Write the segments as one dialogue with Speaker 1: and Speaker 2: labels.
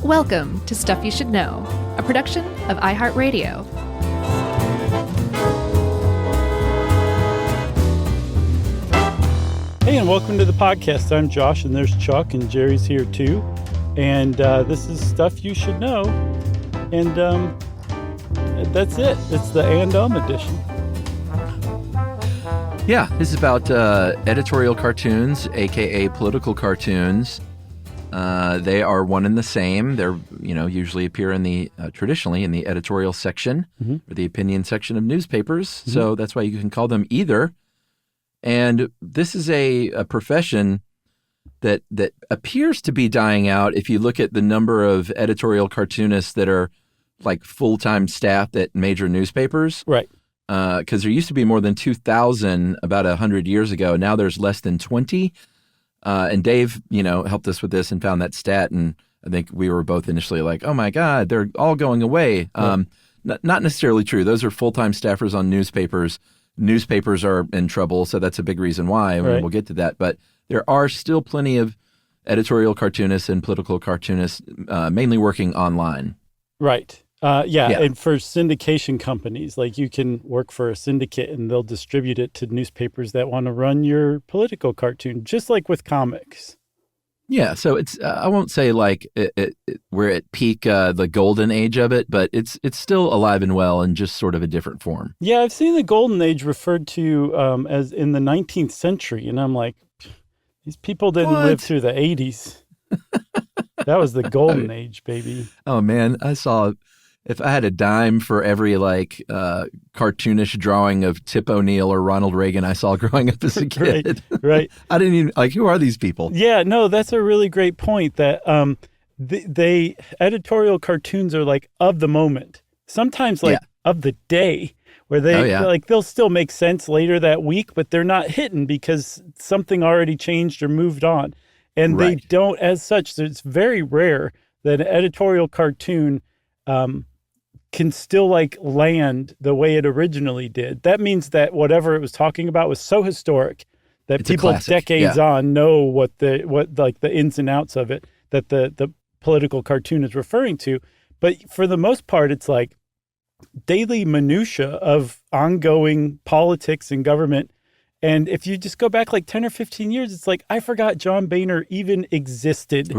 Speaker 1: Welcome to Stuff You Should Know, a production of iHeartRadio.
Speaker 2: Hey, and welcome to the podcast. I'm Josh, and there's Chuck, and Jerry's here too. And this is Stuff You Should Know. And that's it. It's the edition.
Speaker 3: Yeah, this is about editorial cartoons, aka political cartoons. They are one and the same. They're, usually appear in the traditionally in the editorial section or the opinion section of newspapers. So that's why you can call them either. And this is a profession that appears to be dying out if you look at the number of editorial cartoonists that are like full-time staff at major newspapers.
Speaker 2: Right.
Speaker 3: Because there used to be more than 2,000 about 100 years ago. Now there's less than 20. And Dave, helped us with this and found that stat. And I think we were both initially like, oh, my God, they're all going away. Right. Not necessarily true. Those are full-time staffers on newspapers. Newspapers are in trouble, so that's a big reason why. Right. We'll get to that. But there are still plenty of editorial cartoonists and political cartoonists mainly working online.
Speaker 2: Right. Yeah, and for syndication companies, like you can work for a syndicate and they'll distribute it to newspapers that want to run your political cartoon, just like with comics.
Speaker 3: Yeah, so it's I won't say like we're at peak the golden age of it, but it's still alive and well in just sort of a different form.
Speaker 2: Yeah, I've seen the golden age referred to as in the 19th century, and I'm like, these people didn't live through the 80s. That was the golden age, baby.
Speaker 3: Oh man, I saw. If I had a dime for every cartoonish drawing of Tip O'Neill or Ronald Reagan I saw growing up as a kid,
Speaker 2: right.
Speaker 3: I didn't even who are these people?
Speaker 2: Yeah, no, that's a really great point. That they editorial cartoons are like of the moment, sometimes of the day, where they they'll still make sense later that week, but they're not hitting because something already changed or moved on, and they don't as such. So it's very rare that an editorial cartoon can still land the way it originally did. That means that whatever it was talking about was so historic that it's people decades on know what the ins and outs of it that the political cartoon is referring to. But for the most part, it's like daily minutia of ongoing politics and government. And if you just go back 10 or 15 years, it's like, I forgot John Boehner even existed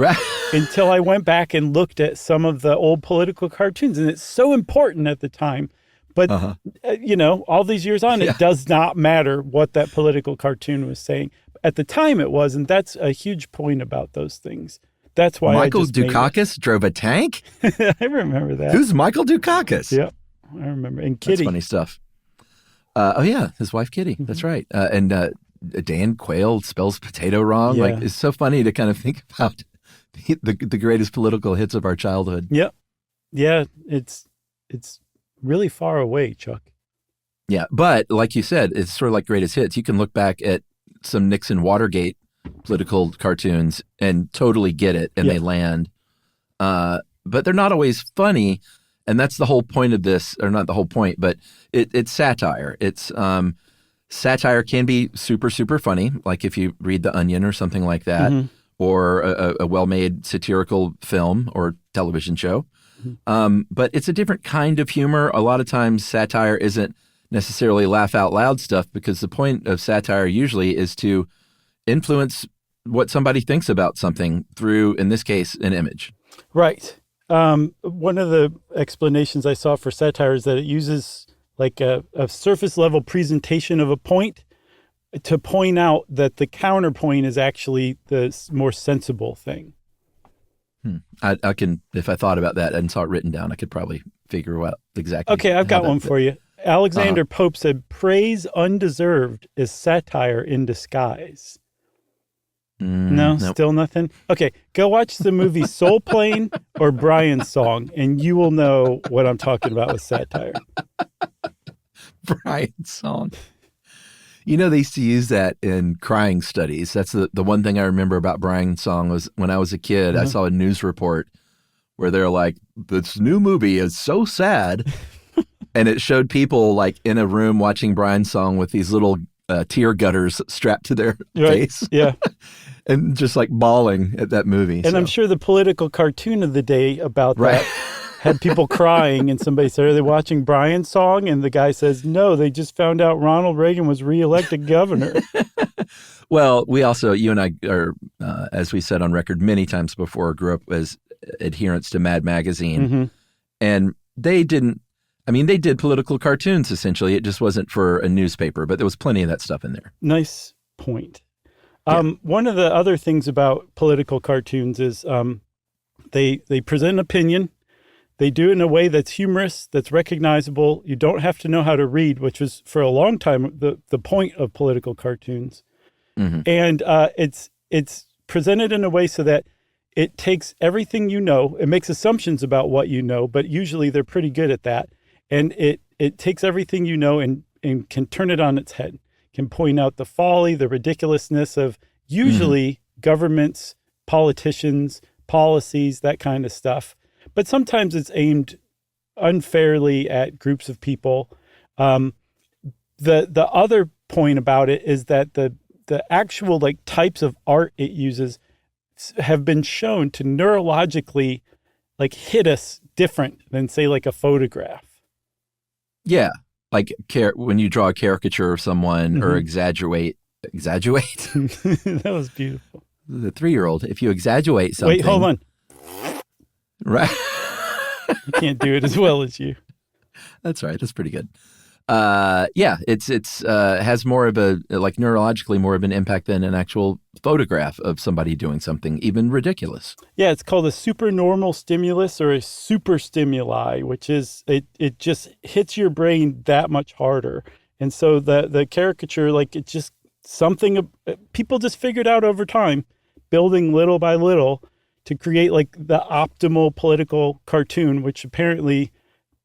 Speaker 2: until I went back and looked at some of the old political cartoons. And it's so important at the time. But, all these years on, it does not matter what that political cartoon was saying. At the time it was, and that's a huge point about those things. That's why
Speaker 3: Michael Dukakis drove a tank?
Speaker 2: I remember that.
Speaker 3: Who's Michael Dukakis?
Speaker 2: Yeah, I remember. And Kitty.
Speaker 3: That's funny stuff. His wife Kitty. That's right. And Dan Quayle spells potato wrong.
Speaker 2: Yeah.
Speaker 3: It's so funny to kind of think about the greatest political hits of our childhood.
Speaker 2: Yep. Yeah, it's really far away, Chuck.
Speaker 3: Yeah, but like you said, it's sort of like greatest hits. You can look back at some Nixon Watergate political cartoons and totally get it, and they land. But they're not always funny. And that's the whole point of this, or not the whole point, but it's satire. It's satire can be super, super funny, like if you read The Onion or something like that, or a well-made satirical film or television show. But it's a different kind of humor. A lot of times satire isn't necessarily laugh out loud stuff, because the point of satire usually is to influence what somebody thinks about something through, in this case, an image.
Speaker 2: Right. One of the explanations I saw for satire is that it uses a surface level presentation of a point to point out that the counterpoint is actually the more sensible thing.
Speaker 3: I can, if I thought about that and saw it written down, I could probably figure out exactly.
Speaker 2: Okay, I've got one for you. Alexander Pope said, "Praise undeserved is satire in disguise." No,
Speaker 3: nope.
Speaker 2: Still nothing? Okay, go watch the movie Soul Plane or Brian's Song, and you will know what I'm talking about with satire.
Speaker 3: Brian's Song. They used to use that in crying studies. That's the one thing I remember about Brian's Song was when I was a kid, I saw a news report where they're like, this new movie is so sad. And it showed people in a room watching Brian's Song with these little tear gutters strapped to their face.
Speaker 2: Yeah.
Speaker 3: and just like bawling at that movie.
Speaker 2: And I'm sure the political cartoon of the day about that had people crying, and somebody said, "Are they watching Brian's song?" And the guy says, "No, they just found out Ronald Reagan was reelected governor."
Speaker 3: Well, we also, you and I are, as we said on record many times before, grew up as adherents to Mad Magazine. And they did political cartoons, essentially. It just wasn't for a newspaper, but there was plenty of that stuff in there.
Speaker 2: Nice point. One of the other things about political cartoons is they present an opinion. They do it in a way that's humorous, that's recognizable. You don't have to know how to read, which was for a long time the point of political cartoons. And it's presented in a way so that it takes everything you know. It makes assumptions about what you know, but usually they're pretty good at that. And it takes everything you know and can turn it on its head, can point out the folly, the ridiculousness of usually governments, politicians, policies, that kind of stuff. But sometimes it's aimed unfairly at groups of people. The other point about it is that the actual types of art it uses have been shown to neurologically hit us different than, say, a photograph. Yeah.
Speaker 3: Like when you draw a caricature of someone or exaggerate.
Speaker 2: That was beautiful.
Speaker 3: The 3-year-old, if you exaggerate something.
Speaker 2: Wait, hold on.
Speaker 3: Right.
Speaker 2: I can't do it as well as you.
Speaker 3: That's right. That's pretty good. It's has more of a, neurologically more of an impact than an actual photograph of somebody doing something even ridiculous.
Speaker 2: Yeah, it's called a supernormal stimulus or a super stimuli, which is it just hits your brain that much harder. And so the caricature, it's just something people just figured out over time, building little by little to create the optimal political cartoon, which apparently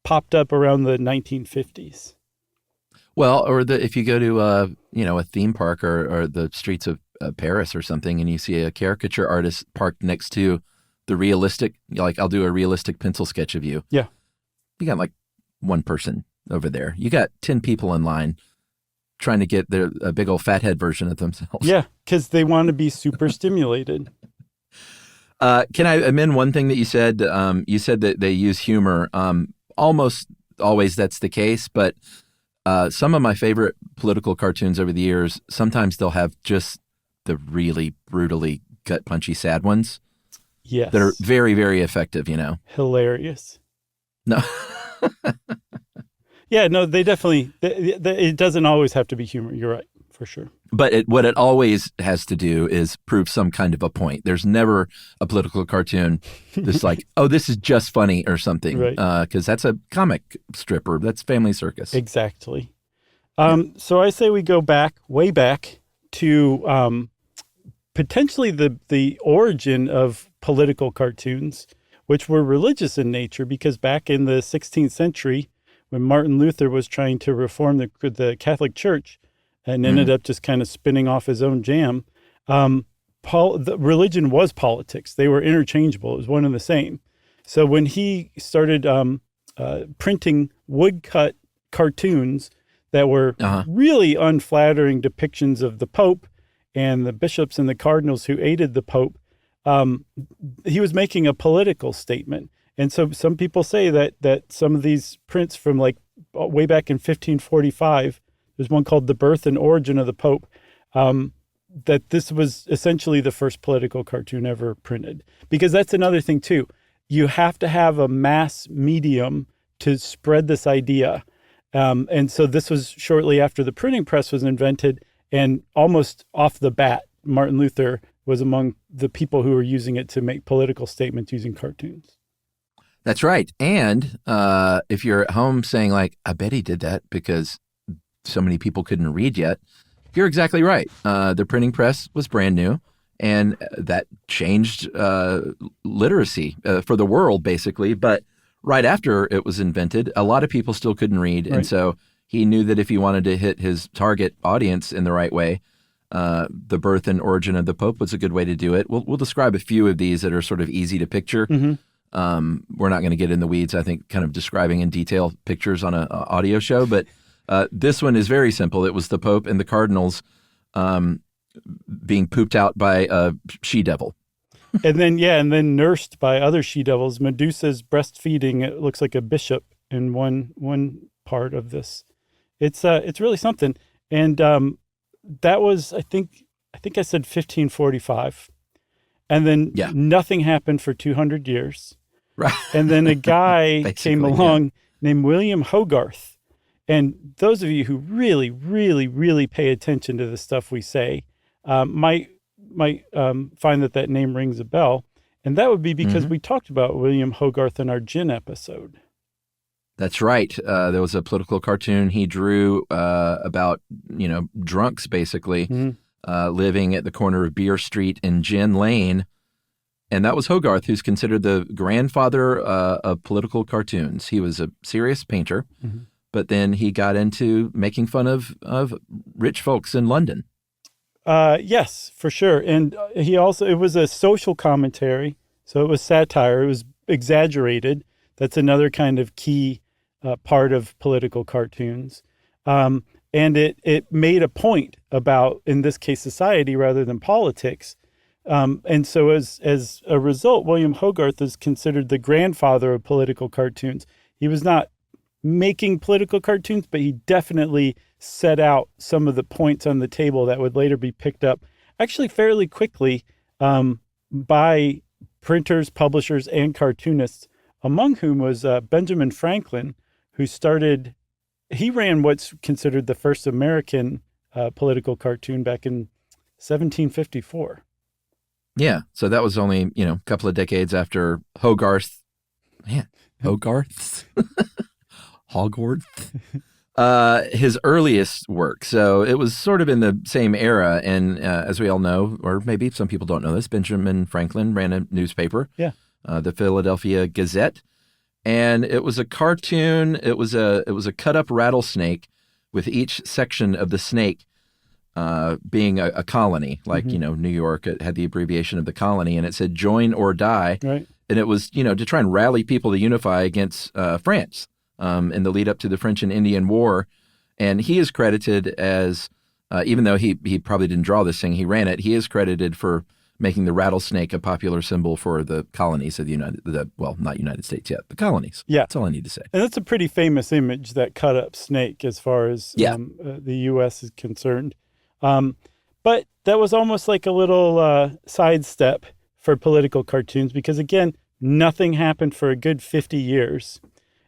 Speaker 2: popped up around the 1950s.
Speaker 3: Well, or if you go to a theme park or the streets of Paris or something, and you see a caricature artist parked next to the realistic, I'll do a realistic pencil sketch of you.
Speaker 2: Yeah,
Speaker 3: you got one person over there. You got 10 people in line trying to get a big old fathead version of themselves.
Speaker 2: Yeah, because they want to be super stimulated.
Speaker 3: Can I amend one thing that you said? You said that they use humor. Almost always that's the case, but some of my favorite political cartoons over the years, sometimes they'll have just the really brutally gut-punchy sad ones.
Speaker 2: Yes.
Speaker 3: That are very, very effective,
Speaker 2: Hilarious.
Speaker 3: No.
Speaker 2: Yeah, no, they definitely, it doesn't always have to be humor. You're right, for sure.
Speaker 3: But what it always has to do is prove some kind of a point. There's never a political cartoon that's oh, this is just funny or something.
Speaker 2: Right.
Speaker 3: Because that's a comic strip or that's Family Circus.
Speaker 2: Exactly. So I say we go way back to potentially the origin of political cartoons, which were religious in nature, because back in the 16th century, when Martin Luther was trying to reform the Catholic Church, and ended up just kind of spinning off his own jam. The religion was politics. They were interchangeable. It was one and the same. So when he started printing woodcut cartoons that were really unflattering depictions of the Pope and the bishops and the cardinals who aided the Pope, he was making a political statement. And so some people say that some of these prints from way back in 1545, there's one called The Birth and Origin of the Pope, that this was essentially the first political cartoon ever printed. Because that's another thing, too. You have to have a mass medium to spread this idea. And so this was shortly after the printing press was invented, and almost off the bat, Martin Luther was among the people who were using it to make political statements using cartoons.
Speaker 3: That's right. And if you're at home saying I bet he did that because so many people couldn't read yet, you're exactly right. The printing press was brand new, and that changed literacy for the world, basically. But right after it was invented, a lot of people still couldn't read. Right. And so he knew that if he wanted to hit his target audience in the right way, The Birth and Origin of the Pope was a good way to do it. We'll describe a few of these that are sort of easy to picture. Mm-hmm. We're not going to get in the weeds, I think, kind of describing in detail pictures on an audio show, but this one is very simple. It was the Pope and the cardinals being pooped out by a she-devil.
Speaker 2: and then nursed by other she-devils. Medusa's breastfeeding, it looks like a bishop in one part of this. It's really something. And that was, I think I said 1545. And then nothing happened for 200 years.
Speaker 3: Right.
Speaker 2: And then a guy came along named William Hogarth. And those of you who really, really, really pay attention to the stuff we say might find that name rings a bell. And that would be because we talked about William Hogarth in our gin episode.
Speaker 3: That's right. There was a political cartoon he drew about, drunks basically living at the corner of Beer Street and Gin Lane. And that was Hogarth, who's considered the grandfather of political cartoons. He was a serious painter, but then he got into making fun of rich folks in London.
Speaker 2: Yes, for sure. And it was a social commentary. So it was satire. It was exaggerated. That's another kind of key part of political cartoons. And it made a point about, in this case, society rather than politics. And so as a result, William Hogarth is considered the grandfather of political cartoons. He was not making political cartoons, but he definitely set out some of the points on the table that would later be picked up actually fairly quickly by printers, publishers, and cartoonists, among whom was Benjamin Franklin, who he ran what's considered the first American political cartoon back in 1754.
Speaker 3: Yeah, so that was only, a couple of decades after Hogarth. Man, Hogarth? Hogarth? His earliest work. So it was sort of in the same era. And as we all know, or maybe some people don't know this, Benjamin Franklin ran a newspaper, the Philadelphia Gazette. And it was a cartoon. It was a cut-up rattlesnake with each section of the snake being a colony. Like, New York, it had the abbreviation of the colony, and it said "Join or Die." Right. And it was, to try and rally people to unify against France in the lead up to the French and Indian War. And he is credited as, even though he probably didn't draw this thing, he ran it. He is credited for making the rattlesnake a popular symbol for the colonies of not United States yet, the colonies. Yeah. That's all I need to say.
Speaker 2: And that's a pretty famous image, that cut-up snake, as far as the U.S. is concerned. But that was almost like a little sidestep for political cartoons because, again, nothing happened for a good 50 years.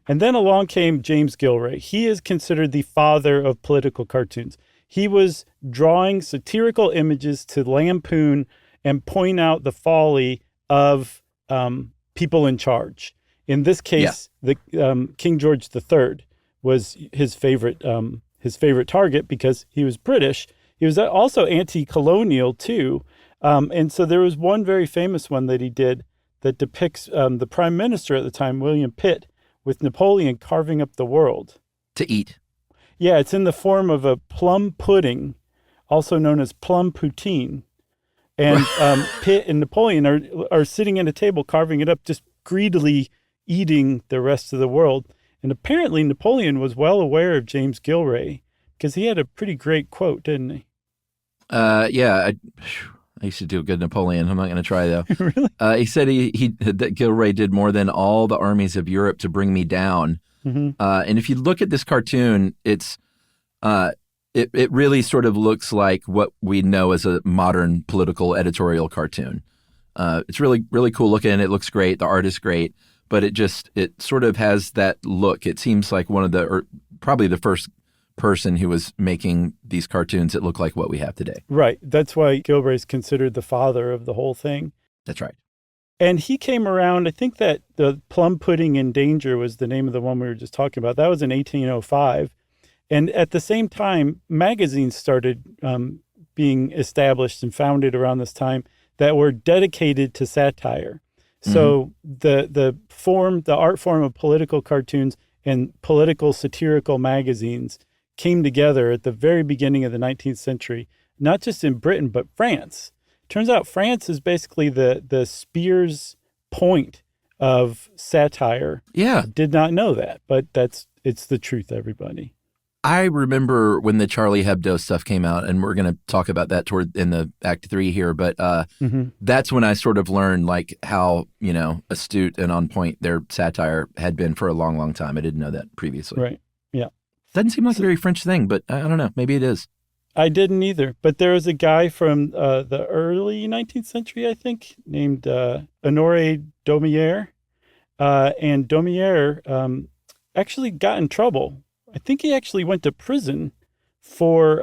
Speaker 2: And then along came James Gilray. He is considered the father of political cartoons. He was drawing satirical images to lampoon and point out the folly of people in charge. In this case, the King George III was his favorite target because he was British. He was also anti-colonial too, and so there was one very famous one that he did that depicts the Prime Minister at the time, William Pitt, with Napoleon carving up the world
Speaker 3: to eat.
Speaker 2: Yeah, it's in the form of a plum pudding, also known as plum poutine. And Pitt and Napoleon are sitting at a table carving it up, just greedily eating the rest of the world. And apparently Napoleon was well aware of James Gilray because he had a pretty great quote, didn't he?
Speaker 3: I used to do a good Napoleon. I'm not going to try, though.
Speaker 2: Really?
Speaker 3: He said that Gilray did more than all the armies of Europe to bring me down. And if you look at this cartoon, it's it really sort of looks like what we know as a modern political editorial cartoon. It's really, really cool looking. It looks great. The art is great, but it sort of has that look. It seems like probably the first person who was making these cartoons that look like what we have today.
Speaker 2: Right. That's why Gilray is considered the father of the whole thing.
Speaker 3: That's right.
Speaker 2: And he came around, I think that the Plum Pudding in Danger was the name of the one we were just talking about. That was in 1805. And at the same time, magazines started being established and founded around this time that were dedicated to satire. So the art form of political cartoons and political satirical magazines came together at the very beginning of the 19th century, not just in Britain, but France. Turns out France is basically the spear's point of satire.
Speaker 3: Yeah.
Speaker 2: I did not know that, but it's the truth, everybody.
Speaker 3: I remember when the Charlie Hebdo stuff came out, and we're going to talk about that in the Act 3 here, but that's when I sort of learned like how, astute and on point their satire had been for a long, long time. I didn't know that previously.
Speaker 2: Right. Yeah.
Speaker 3: Doesn't seem like a very French thing, but I don't know. Maybe it is.
Speaker 2: I didn't either. But there was a guy from the early 19th century, I think, named Honoré Daumier. And Daumier actually got in trouble. I think he actually went to prison for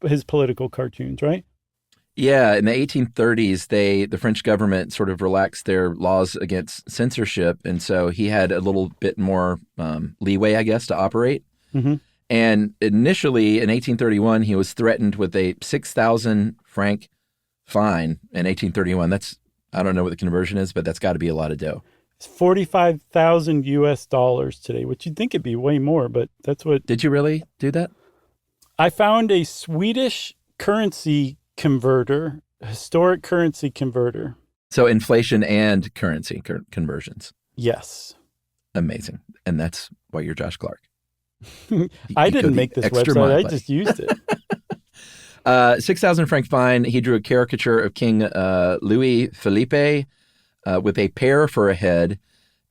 Speaker 2: his political cartoons, right?
Speaker 3: Yeah, in the 1830s, the French government sort of relaxed their laws against censorship, and so he had a little bit more leeway, I guess, to operate.
Speaker 2: Mm-hmm.
Speaker 3: And initially, in 1831, he was threatened with a 6,000 franc fine in 1831. I don't know what the conversion is, but that's got to be a lot of dough.
Speaker 2: It's $45,000 today, which you'd think it'd be way more, but that's what...
Speaker 3: Did you really do that?
Speaker 2: I found a Swedish currency converter, historic currency converter.
Speaker 3: So inflation and currency conversions.
Speaker 2: Yes.
Speaker 3: Amazing. And that's why you're Josh Clark.
Speaker 2: I didn't make this website. I just used it.
Speaker 3: 6,000 franc fine. He drew a caricature of King Louis Philippe with a pear for a head.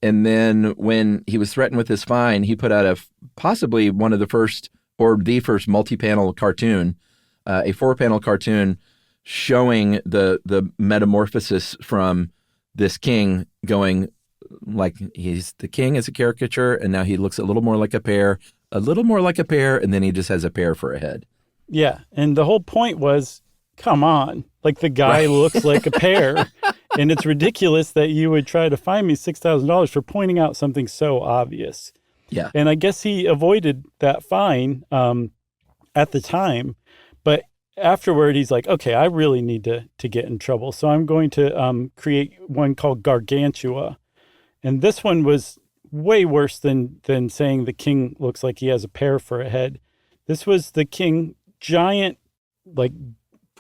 Speaker 3: And then when he was threatened with this fine, he put out possibly one of the first or the first multi-panel cartoon, a 4-panel cartoon showing the metamorphosis from this king going like he's the king as a caricature, and now he looks a little more like a pear, and then he just has a pear for a head.
Speaker 2: Yeah, and the whole point was, come on, like the guy looks like a pear, and it's ridiculous that you would try to fine me $6,000 for pointing out something so obvious.
Speaker 3: Yeah,
Speaker 2: and I guess he avoided that fine at the time, but afterward he's like, okay, I really need to get in trouble, so I'm going to create one called Gargantua, and this one was way worse than saying the king looks like he has a pear for a head. This was the king giant, like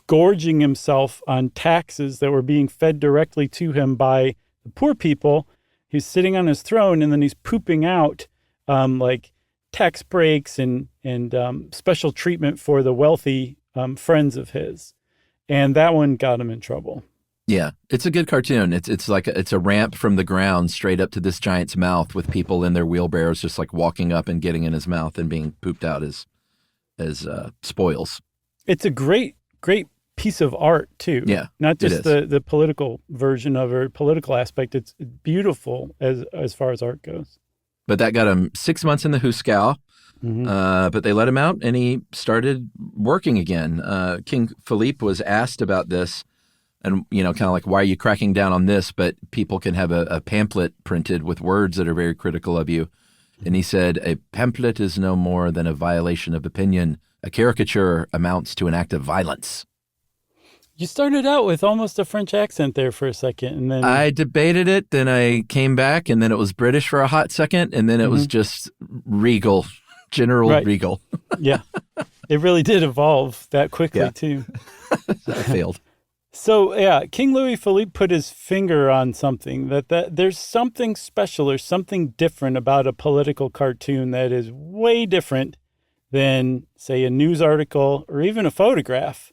Speaker 2: gorging himself on taxes that were being fed directly to him by the poor people. He's sitting on his throne, and then he's pooping out like tax breaks and special treatment for the wealthy friends of his. And that one got him in trouble.
Speaker 3: Yeah, it's a good cartoon. It's like it's a ramp from the ground straight up to this giant's mouth with people in their wheelbarrows just like walking up and getting in his mouth and being pooped out as spoils. It's
Speaker 2: a great piece of art too.
Speaker 3: Yeah,
Speaker 2: not just the political version of it, political aspect. It's beautiful as far as art goes.
Speaker 3: But that got him 6 months in the Hooskow. Mm-hmm. But they let him out, and he started working again. King Philippe was asked about this, and kind of like, why are you cracking down on this? But people can have a pamphlet printed with words that are very critical of you. And he said, a pamphlet is no more than a violation of opinion. A caricature amounts to an act of violence.
Speaker 2: You started out with almost a French accent there for a second, and then
Speaker 3: I debated it. Then I came back, and then it was British for a hot second, and then it was just regal, regal.
Speaker 2: Yeah, it really did evolve that quickly too.
Speaker 3: I failed.
Speaker 2: So yeah, King Louis Philippe put his finger on something that there's something special or something different about a political cartoon that is way different than, say, a news article or even a photograph.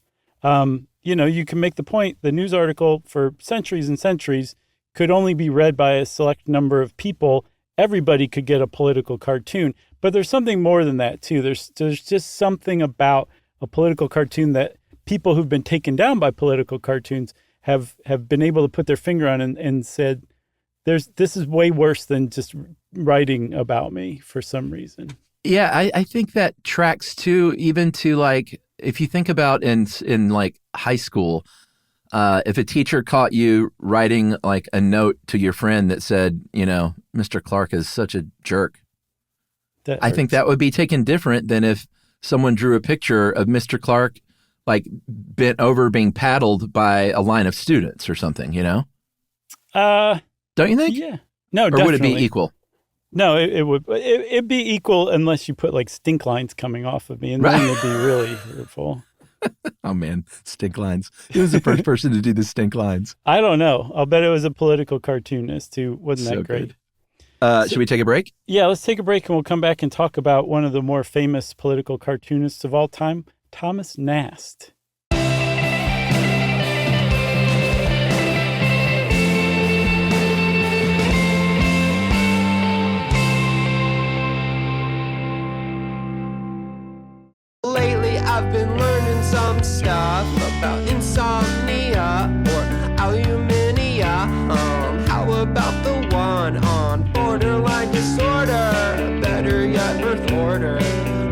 Speaker 2: You can make the point the news article for centuries and centuries could only be read by a select number of people. Everybody could get a political cartoon, but there's something more than that too. There's just something about a political cartoon that people who've been taken down by political cartoons have been able to put their finger on and said, this is way worse than just writing about me for some reason.
Speaker 3: Yeah, I think that tracks too, even to like, if you think about in like high school, if a teacher caught you writing like a note to your friend that said, Mr. Clark is such a jerk, I think that would be taken different than if someone drew a picture of Mr. Clark like bent over being paddled by a line of students or something, Don't you think?
Speaker 2: Yeah. No,
Speaker 3: or
Speaker 2: definitely.
Speaker 3: Would it be equal?
Speaker 2: No, it'd be equal unless you put like stink lines coming off of me, and then it'd be really hurtful.
Speaker 3: Oh man, stink lines. He was the first person to do the stink lines.
Speaker 2: I don't know. I'll bet it was a political cartoonist who wasn't that great.
Speaker 3: Good. Should we take a break?
Speaker 2: Yeah, let's take a break and we'll come back and talk about one of the more famous political cartoonists of all time, Thomas Nast.
Speaker 4: Lately I've been learning some stuff about insomnia or alumnia. How about the one on borderline disorder? Better yet, birth order.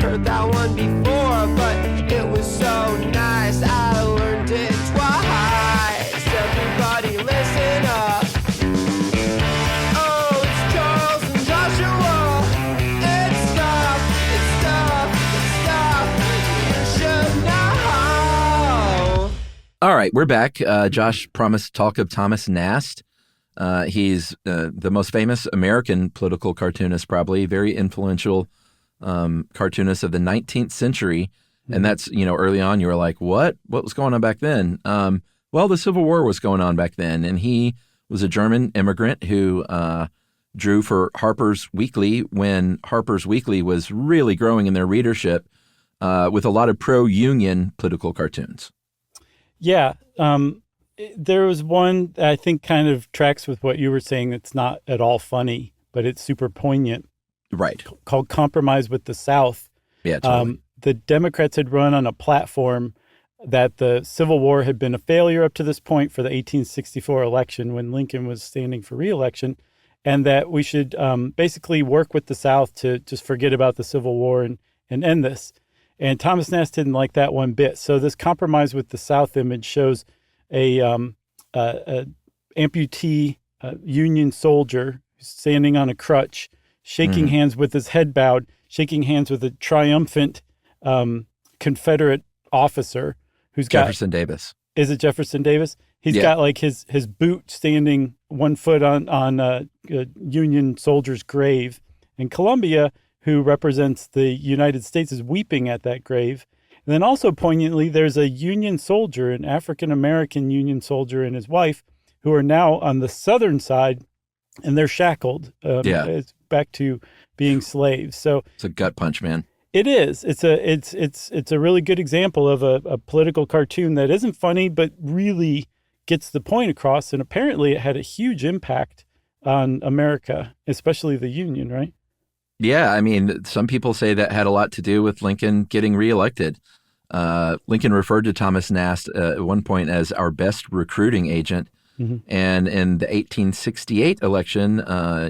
Speaker 4: Heard that one before, but it was so nice I learned it twice. Everybody listen up. Oh, it's Charles and Joshua. It's stuff you should know.
Speaker 3: All right, we're back. Josh promised to talk of Thomas Nast. He's the most famous American political cartoonist, probably very influential cartoonist of the 19th century. And that's, early on you were like, what was going on back then? Well, the Civil War was going on back then. And he was a German immigrant who drew for Harper's Weekly when Harper's Weekly was really growing in their readership with a lot of pro-union political cartoons.
Speaker 2: Yeah. There was one that I think kind of tracks with what you were saying that's not at all funny, but it's super poignant.
Speaker 3: Right.
Speaker 2: Called Compromise with the South.
Speaker 3: Yeah, totally.
Speaker 2: The Democrats had run on a platform that the Civil War had been a failure up to this point for the 1864 election when Lincoln was standing for re-election, and that we should basically work with the South to just forget about the Civil War and end this. And Thomas Nast didn't like that one bit. So this Compromise with the South image shows a amputee Union soldier standing on a crutch, shaking hands with his head bowed, shaking hands with a triumphant Confederate officer who's got
Speaker 3: Jefferson Davis.
Speaker 2: Is it Jefferson Davis? He's got like his boot standing 1 foot on a Union soldier's grave. And Columbia, who represents the United States, is weeping at that grave. And then also poignantly, there's a Union soldier, an African-American Union soldier and his wife, who are now on the southern side, and they're shackled. It's back to being slaves. So
Speaker 3: it's a gut punch, man.
Speaker 2: It is. It's a really good example of a political cartoon that isn't funny, but really gets the point across. And apparently it had a huge impact on America, especially the Union, right?
Speaker 3: Yeah, I mean, some people say that had a lot to do with Lincoln getting reelected. Lincoln referred to Thomas Nast at one point as our best recruiting agent. Mm-hmm. And in the 1868 election,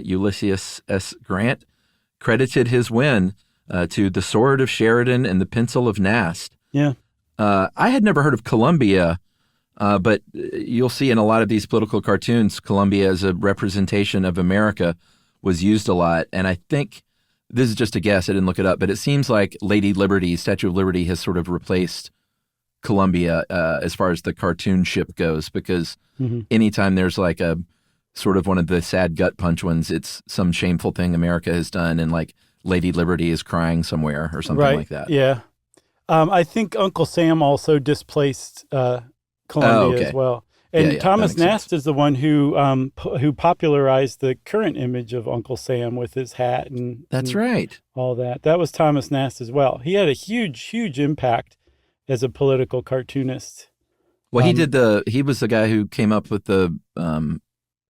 Speaker 3: Ulysses S. Grant credited his win to the sword of Sheridan and the pencil of Nast.
Speaker 2: Yeah.
Speaker 3: I had never heard of Columbia, but you'll see in a lot of these political cartoons, Columbia as a representation of America was used a lot. And I think, this is just a guess, I didn't look it up, but it seems like Lady Liberty, Statue of Liberty, has sort of replaced Columbia as far as the cartoon ship goes, because anytime there's like a sort of one of the sad gut punch ones, it's some shameful thing America has done, and like Lady Liberty is crying somewhere or something like that.
Speaker 2: Yeah. I think Uncle Sam also displaced Columbia as well. And Thomas Nast is the one who popularized the current image of Uncle Sam with his hat and
Speaker 3: right.
Speaker 2: All that. That was Thomas Nast as well. He had a huge impact as a political cartoonist.
Speaker 3: Well, he was the guy who came up with the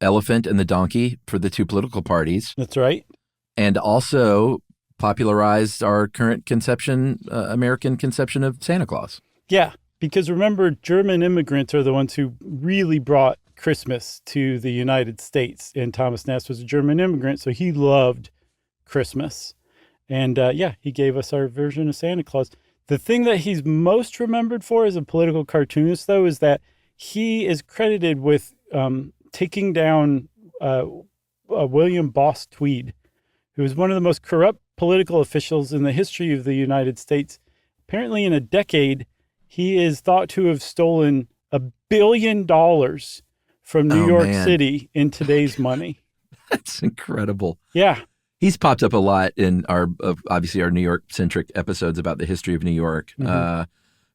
Speaker 3: elephant and the donkey for the two political parties.
Speaker 2: That's right.
Speaker 3: And also popularized our current American conception of Santa Claus.
Speaker 2: Yeah. Because remember, German immigrants are the ones who really brought Christmas to the United States. And Thomas Nast was a German immigrant, so he loved Christmas. And he gave us our version of Santa Claus. The thing that he's most remembered for as a political cartoonist, though, is that he is credited with taking down William Boss Tweed, who was one of the most corrupt political officials in the history of the United States. Apparently, in a decade, he is thought to have stolen $1 billion from New York City in today's money.
Speaker 3: That's incredible.
Speaker 2: Yeah. He's
Speaker 3: popped up a lot in obviously our New York-centric episodes about the history of New York. Mm-hmm.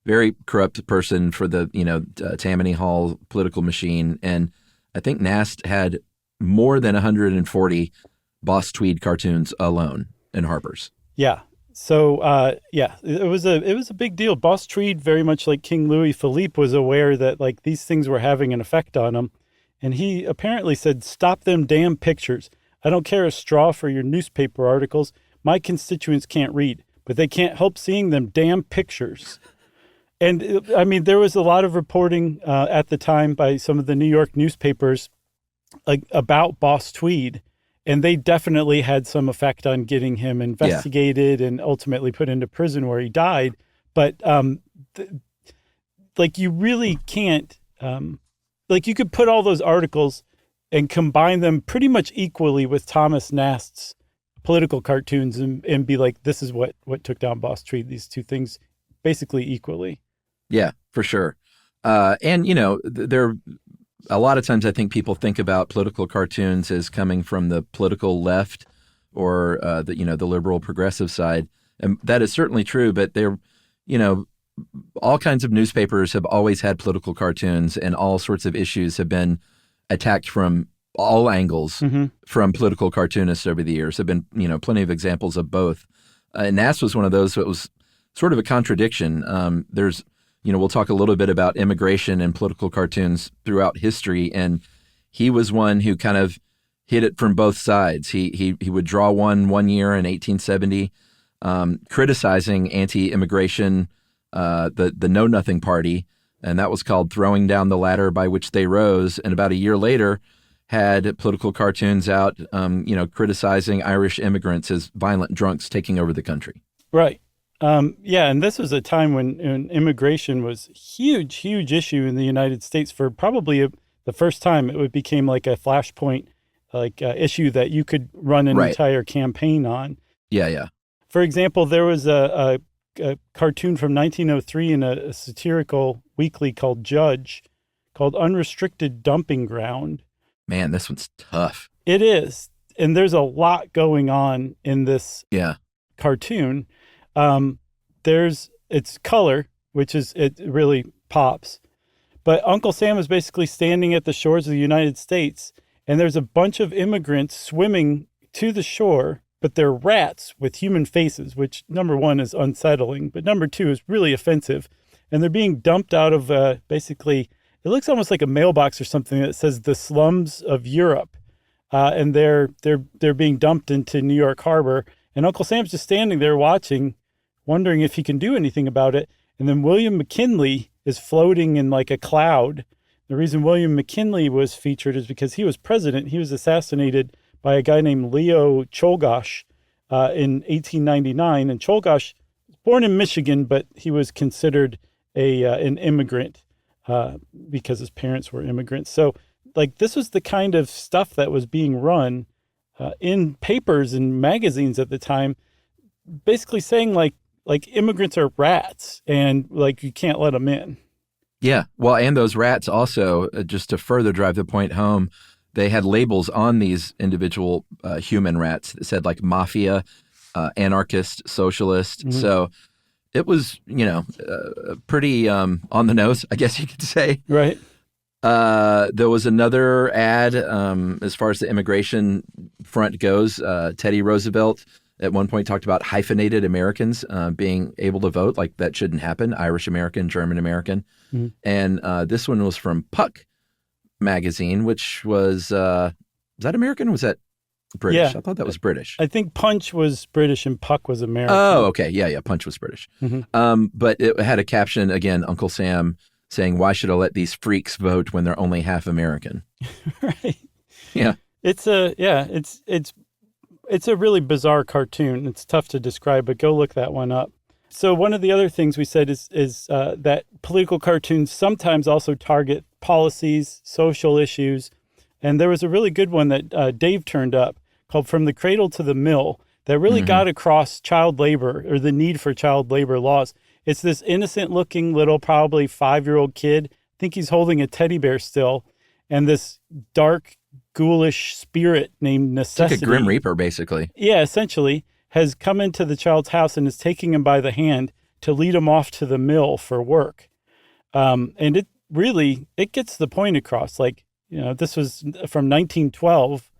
Speaker 3: Very corrupt person for the, Tammany Hall political machine. And I think Nast had more than 140 Boss Tweed cartoons alone in Harper's.
Speaker 2: Yeah. So, it was a big deal. Boss Tweed, very much like King Louis Philippe, was aware that like these things were having an effect on him. And he apparently said, "Stop them damn pictures. I don't care a straw for your newspaper articles. My constituents can't read, but they can't help seeing them damn pictures." And I mean, there was a lot of reporting at the time by some of the New York newspapers about Boss Tweed. And they definitely had some effect on getting him investigated and ultimately put into prison where he died. But you really can't, you could put all those articles and combine them pretty much equally with Thomas Nast's political cartoons and be like, this is what took down Boss Tweed, these two things basically equally.
Speaker 3: Yeah, for sure. And, there a lot of times I think people think about political cartoons as coming from the political left or the liberal progressive side. And that is certainly true, but they're, all kinds of newspapers have always had political cartoons, and all sorts of issues have been attacked from all angles from political cartoonists over the years. There have been, plenty of examples of both. And Nast was one of those that was sort of a contradiction. There's, we'll talk a little bit about immigration and political cartoons throughout history, and he was one who kind of hit it from both sides. He would draw one year in 1870, criticizing anti-immigration, the Know Nothing Party, and that was called Throwing Down the Ladder by Which They Rose. And about a year later, had political cartoons out, criticizing Irish immigrants as violent drunks taking over the country.
Speaker 2: Right. And this was a time when immigration was huge issue in the United States for probably the first time. It became like a flashpoint, issue that you could run an entire campaign on.
Speaker 3: Yeah.
Speaker 2: For example, there was a cartoon from 1903 in a satirical weekly called Judge, called Unrestricted Dumping Ground.
Speaker 3: Man, this one's tough.
Speaker 2: It is. And there's a lot going on in this cartoon. It's color, it really pops. But Uncle Sam is basically standing at the shores of the United States, and there's a bunch of immigrants swimming to the shore, but they're rats with human faces, which number one is unsettling, but number two is really offensive. And they're being dumped out of basically, it looks almost like a mailbox or something that says the slums of Europe. And they're being dumped into New York Harbor. And Uncle Sam's just standing there watching, wondering if he can do anything about it. And then William McKinley is floating in like a cloud. The reason William McKinley was featured is because he was president. He was assassinated by a guy named Leo Czolgosz in 1899. And Czolgosz was born in Michigan, but he was considered an immigrant because his parents were immigrants. So this was the kind of stuff that was being run in papers and magazines at the time, basically saying like immigrants are rats and you can't let them in.
Speaker 3: Yeah. Well, and those rats also, just to further drive the point home, they had labels on these individual human rats that said mafia, anarchist, socialist. Mm-hmm. So it was, pretty on the nose, I guess you could say.
Speaker 2: Right.
Speaker 3: There was another ad as far as the immigration front goes. Teddy Roosevelt at one point talked about hyphenated Americans being able to vote. That shouldn't happen. Irish American, German American. Mm-hmm. And this one was from Puck magazine, which was that American or was that British?
Speaker 2: Yeah.
Speaker 3: I thought that was British.
Speaker 2: I think Punch was British and Puck was American.
Speaker 3: Oh, okay. Yeah. Punch was British. Mm-hmm. But it had a caption, again, Uncle Sam saying, "Why should I let these freaks vote when they're only half American?"
Speaker 2: Right.
Speaker 3: Yeah.
Speaker 2: It's a really bizarre cartoon. It's tough to describe, but go look that one up. So one of the other things we said is that political cartoons sometimes also target policies, social issues. And there was a really good one that Dave turned up called From the Cradle to the Mill that really got across child labor or the need for child labor laws. It's this innocent looking little, probably 5-year-old kid. I think he's holding a teddy bear still. And this dark, ghoulish spirit named Necessity.
Speaker 3: It's like a Grim Reaper, basically.
Speaker 2: Yeah, essentially, has come into the child's house and is taking him by the hand to lead him off to the mill for work. And it gets the point across. This was from 1912,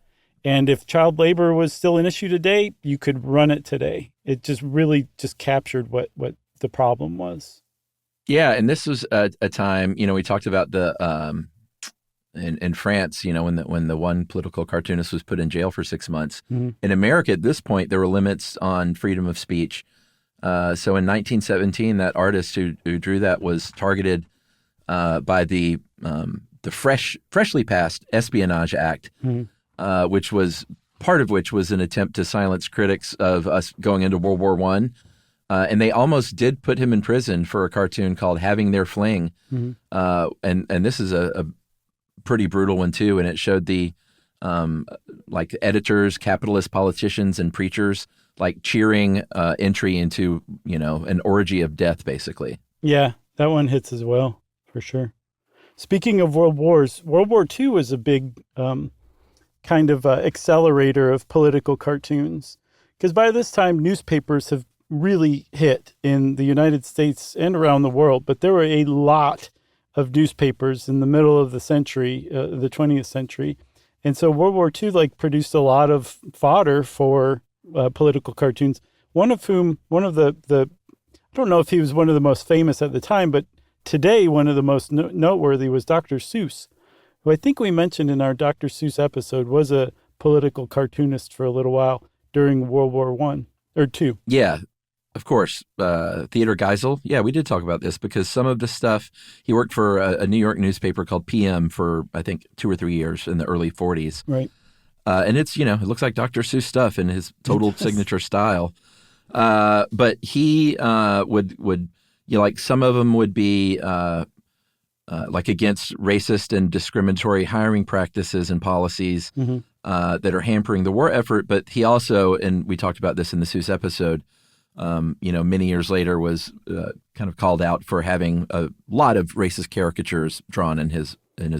Speaker 2: And if child labor was still an issue today, you could run it today. It just really just captured what the problem was.
Speaker 3: Yeah, and this was a time, we talked about the in France, when the one political cartoonist was put in jail for 6 months. Mm-hmm. In America, at this point, there were limits on freedom of speech. So in 1917, that artist who drew that was targeted by the freshly passed Espionage Act, which was part of which was an attempt to silence critics of us going into World War I. And they almost did put him in prison for a cartoon called Having Their Fling. Mm-hmm. And this is a pretty brutal one too. And it showed the like editors, capitalist politicians, and preachers like cheering entry into, an orgy of death, basically.
Speaker 2: Yeah, that one hits as well, for sure. Speaking of world wars, World War II was a big kind of accelerator of political cartoons. Because by this time, newspapers have really hit in the United States and around the world. But there were a lot of newspapers in the middle of the century, the 20th century. And so World War II produced a lot of fodder for political cartoons, one of the I don't know if he was one of the most famous at the time, but today one of the most noteworthy was Dr. Seuss, who I think we mentioned in our Dr. Seuss episode was a political cartoonist for a little while during World War I or II.
Speaker 3: Yeah, of course. Theodor Geisel. Yeah, we did talk about this because some of the stuff, he worked for a New York newspaper called PM for, I think, 2 or 3 years in the early 40s.
Speaker 2: Right.
Speaker 3: And it's, it looks like Dr. Seuss stuff in his total signature style. But he would some of them would be against racist and discriminatory hiring practices and policies that are hampering the war effort. But he also, and we talked about this in the Seuss episode, many years later was kind of called out for having a lot of racist caricatures drawn in his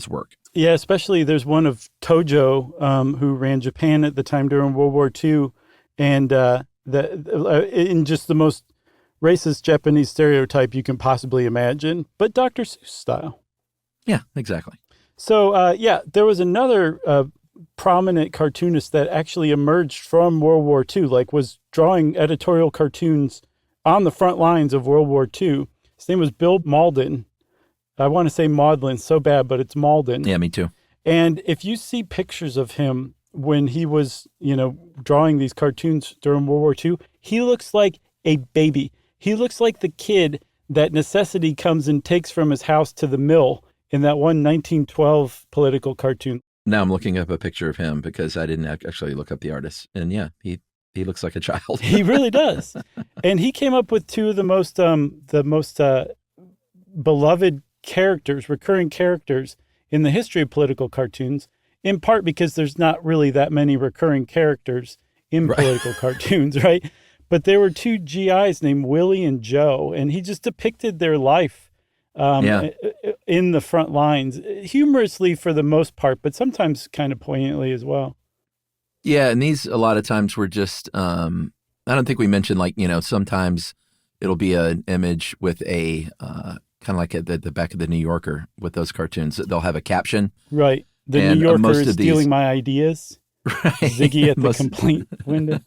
Speaker 3: work.
Speaker 2: Yeah, especially there's one of Tojo, who ran Japan at the time during World War II, and in just the most racist Japanese stereotype you can possibly imagine, but Dr. Seuss style.
Speaker 3: Yeah, exactly.
Speaker 2: So, there was another prominent cartoonist that actually emerged from World War II, was drawing editorial cartoons on the front lines of World War II. His name was Bill Mauldin. I want to say Maudlin so bad, but it's Mauldin.
Speaker 3: Yeah, me too.
Speaker 2: And if you see pictures of him when he was, drawing these cartoons during World War II, he looks like a baby. He looks like the kid that necessity comes and takes from his house to the mill in that one 1912 political cartoon.
Speaker 3: Now I'm looking up a picture of him because I didn't actually look up the artist. And yeah, he looks like a child.
Speaker 2: He really does. And he came up with two of the most beloved characters, recurring characters in the history of political cartoons, in part because there's not really that many recurring characters in political cartoons, right? But there were two GIs named Willie and Joe, and he just depicted their life in the front lines, humorously for the most part, but sometimes kind of poignantly as well.
Speaker 3: Yeah, and these a lot of times were just, I don't think we mentioned sometimes it'll be an image with a kind of like at the back of the New Yorker with those cartoons. They'll have a caption.
Speaker 2: Right. The New Yorker is stealing my ideas. Right. Ziggy at the complaint window.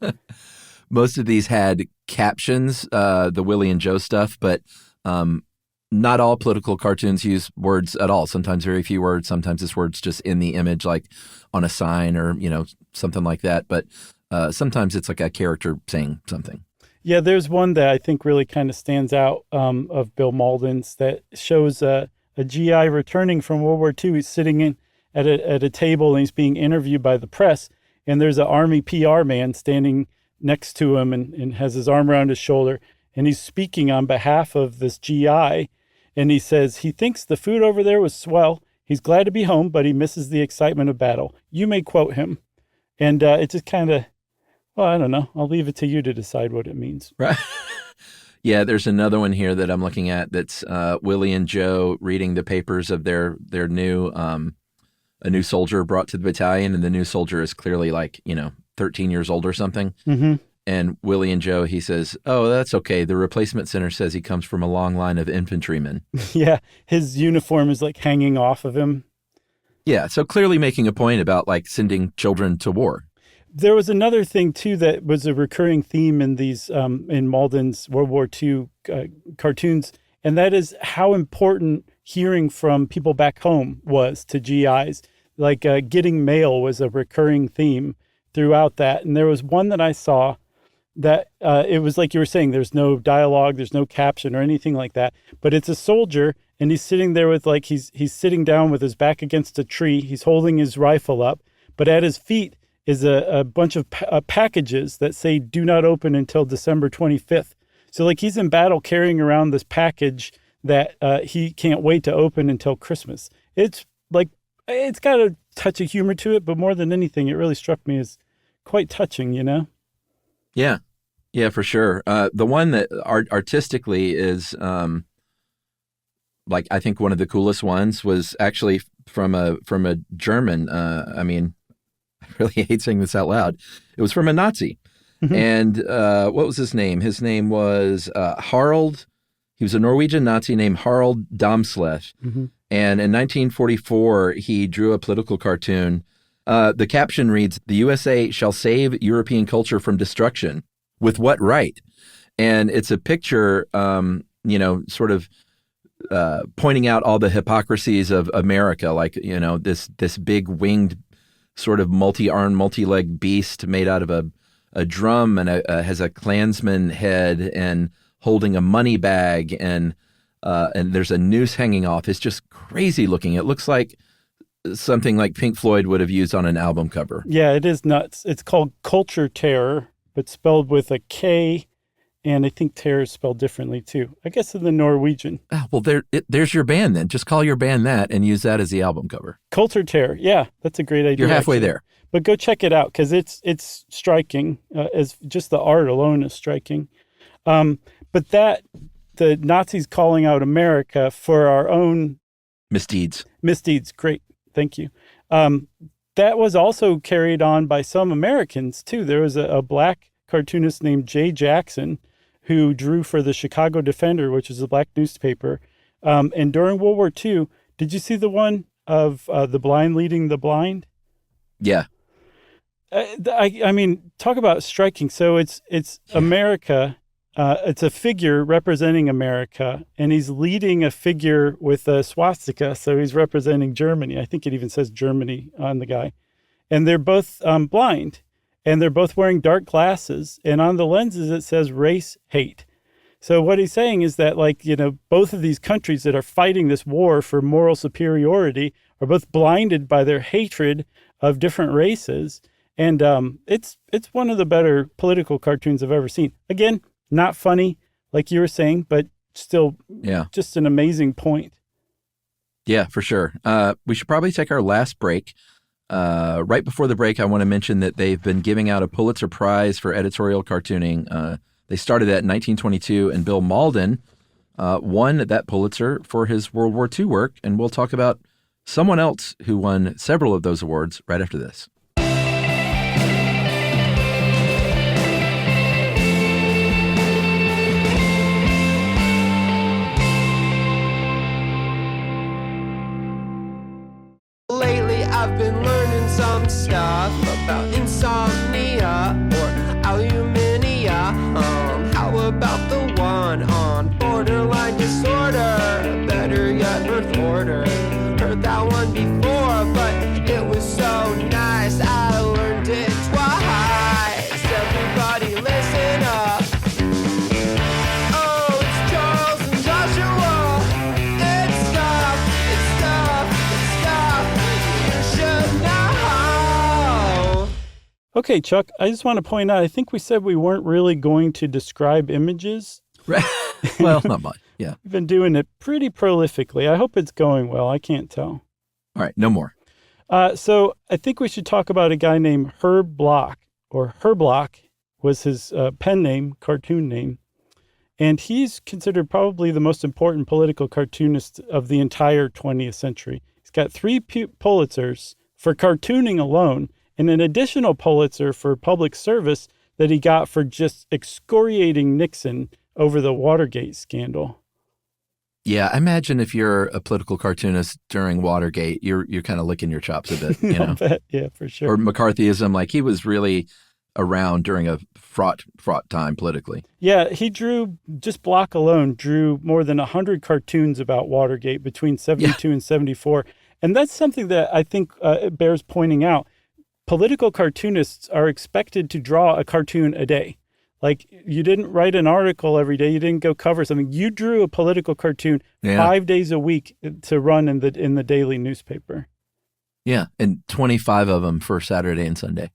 Speaker 3: Most of these had captions, the Willie and Joe stuff, but not all political cartoons use words at all. Sometimes very few words. Sometimes it's words just in the image, like on a sign or, something like that. But sometimes it's like a character saying something.
Speaker 2: Yeah, there's one that I think really kind of stands out of Bill Mauldin's that shows a GI returning from World War II. He's sitting at a table and he's being interviewed by the press. And there's an Army PR man standing next to him and has his arm around his shoulder. And he's speaking on behalf of this GI. And he says, he thinks the food over there was swell. He's glad to be home, but he misses the excitement of battle. You may quote him. And it just kind of, well, I don't know. I'll leave it to you to decide what it means.
Speaker 3: Right. Yeah, there's another one here that I'm looking at that's Willie and Joe reading the papers of their new, a new soldier brought to the battalion. And the new soldier is clearly 13 years old or something. Mm-hmm. And Willie and Joe, he says, oh, that's okay. The replacement center says he comes from a long line of infantrymen.
Speaker 2: Yeah, his uniform is hanging off of him.
Speaker 3: Yeah, so clearly making a point about sending children to war.
Speaker 2: There was another thing, too, that was a recurring theme in these, in Malden's World War II cartoons, and that is how important hearing from people back home was to GIs. Like getting mail was a recurring theme throughout that. And there was one that I saw that it was like you were saying, there's no dialogue, there's no caption or anything like that, but it's a soldier and he's sitting there with like, he's sitting down with his back against a tree. He's holding his rifle up, but at his feet is a bunch of packages that say, do not open until December 25th. So like he's in battle carrying around this package that he can't wait to open until Christmas. It's like, it's got a touch of humor to it, but more than anything, it really struck me as quite touching, you know?
Speaker 3: Yeah. Yeah, for sure. The one that artistically is like, I think one of the coolest ones was actually from a German. I mean, I really hate saying this out loud. It was from a Nazi. Mm-hmm. And what was his name? His name was Harald. He was a Norwegian Nazi named Harald Damsleth. Mm-hmm. And in 1944, he drew a political cartoon. The caption reads, "The USA shall save European culture from destruction. With what right?" And it's a picture, sort of pointing out all the hypocrisies of America, like, this big winged sort of multi-armed, multi-legged beast made out of a drum and has a Klansman head and holding a money bag and there's a noose hanging off. It's just crazy looking. It looks like something like Pink Floyd would have used on an album cover.
Speaker 2: Yeah, it is nuts. It's called Culture Terror, but spelled with a K, and I think terror is spelled differently too. I guess in the Norwegian.
Speaker 3: Well, there's your band then. Just call your band that and use that as the album cover.
Speaker 2: Culture Terror. Yeah, that's a great idea.
Speaker 3: You're halfway there.
Speaker 2: But go check it out because it's striking. As just the art alone is striking. But the Nazis calling out America for our own
Speaker 3: misdeeds.
Speaker 2: Great. Thank you. That was also carried on by some Americans too. There was a black cartoonist named Jay Jackson who drew for the Chicago Defender, which is a black newspaper. And during World War II, did you see the one of the blind leading the blind?
Speaker 3: Yeah.
Speaker 2: I mean, talk about striking. So it's America. It's a figure representing America, and he's leading a figure with a swastika, so he's representing Germany. I think it even says Germany on the guy. And they're both blind, and they're both wearing dark glasses, and on the lenses it says race hate. So what he's saying is that, both of these countries that are fighting this war for moral superiority are both blinded by their hatred of different races, and it's one of the better political cartoons I've ever seen. Again, not funny, like you were saying, but still just an amazing point.
Speaker 3: Yeah, for sure. We should probably take our last break. Right before the break, I want to mention that they've been giving out a Pulitzer Prize for editorial cartooning. They started that in 1922, and Bill Malden won that Pulitzer for his World War II work, and we'll talk about someone else who won several of those awards right after this.
Speaker 4: Lately I've been learning some stuff about insomnia or alumina. How about the one on borderline disorder? Better yet, birth order. Heard that one before, but it was so nice I learned it twice. Everybody listen up. Oh, it's Charles and Joshua. It's stuff you should know.
Speaker 2: Okay, Chuck, I just want to point out, I think we said we weren't really going to describe images.
Speaker 3: Right. Well, not much. Yeah.
Speaker 2: We've been doing it pretty prolifically. I hope it's going well. I can't tell.
Speaker 3: All right, no more.
Speaker 2: So I think we should talk about a guy named Herb Block, or Herblock was his pen name, cartoon name. And he's considered probably the most important political cartoonist of the entire 20th century. He's got 3 Pulitzers for cartooning alone, and an additional Pulitzer for public service that he got for just excoriating Nixon over the Watergate scandal.
Speaker 3: Yeah, I imagine if you're a political cartoonist during Watergate, you're kind of licking your chops a bit, you know.
Speaker 2: Bet. Yeah, for sure.
Speaker 3: Or McCarthyism, like he was really around during a fraught time politically.
Speaker 2: Yeah, he drew, just Block alone, drew more than 100 cartoons about Watergate between 72 and 74. And that's something that I think it bears pointing out. Political cartoonists are expected to draw a cartoon a day. Like, you didn't write an article every day. You didn't go cover something. You drew a political cartoon 5 days a week to run in the daily newspaper.
Speaker 3: Yeah, and 25 of them for Saturday and Sunday.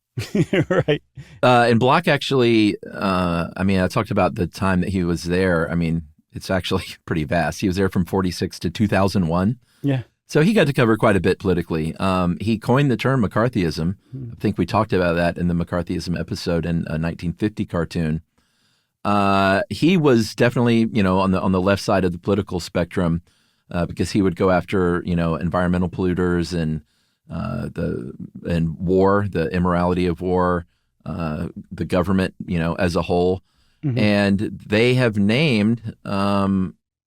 Speaker 2: Right.
Speaker 3: And Block actually, I talked about the time that he was there. I mean, it's actually pretty vast. He was there from 46 to 2001.
Speaker 2: Yeah.
Speaker 3: So he got to cover quite a bit politically. He coined the term McCarthyism. I think we talked about that in the McCarthyism episode in a 1950 cartoon. He was definitely, on the left side of the political spectrum because he would go after, environmental polluters and war, the immorality of war, the government, as a whole. Mm-hmm. And they have named,